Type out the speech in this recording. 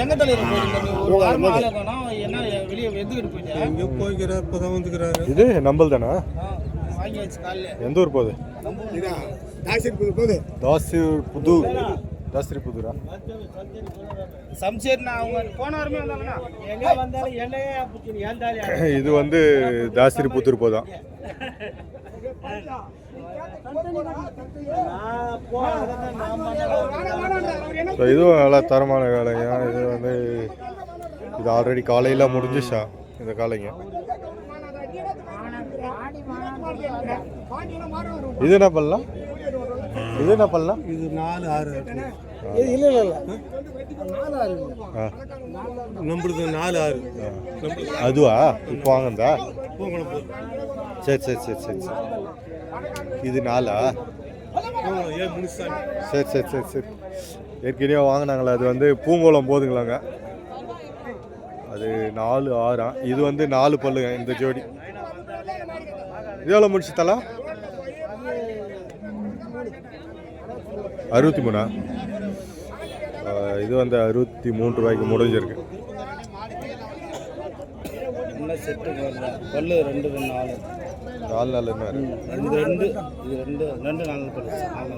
எங்க தலைவர் ஒரு வாரமா ஆள காணோம். என்ன வெளியே எதுக்கிட்டு போயிட்டா? எங்க போய்க்கிறா? இப்பதான் வந்துக்கிறாரு. இது நம்பல் தானா? வாங்கியாச்சு காலையில. எந்த ஊர் போகுது? தாசிரி புதுரா. சம்சேர்னா அவங்க போன வாரமே வந்தாங்கண்ணா. எங்க வந்தாலும் என்னையே புடிச்சு ஏந்தாலியா. இது வந்து தாசிரி புத்தூர் போதான். இதுவும் நல்லா தரமான காளைங்க. இது வந்து இது ஆல்ரெடி காலையில் முடிஞ்சிச்சா இந்த காளைங்க. இது என்ன பண்ணலாம்? இது என்ன பண்ணலாம்? இது 4 6 இல்ல நம்மளுக்கு 4 6 அதுவா இப்போ வாங்கந்தா? சரி சரி சரி சரி சரி. இது 4ஆ? சரி சரி சரி சரி. ஏற்கனவே வாங்கினாங்களா? அது வந்து பூங்கோளம் போதுங்களாங்க. அது 4 6. இது வந்து 4 பல்லுங்க இந்த ஜோடி. இது எவ்வளோ முடிச்சு தலா? 63. இது வந்து 63 ரூபாய்க்கு முடிஞ்சிருக்கு. பல்லு 2 4 4 என்ன? இது 2 4 பல்லு 4.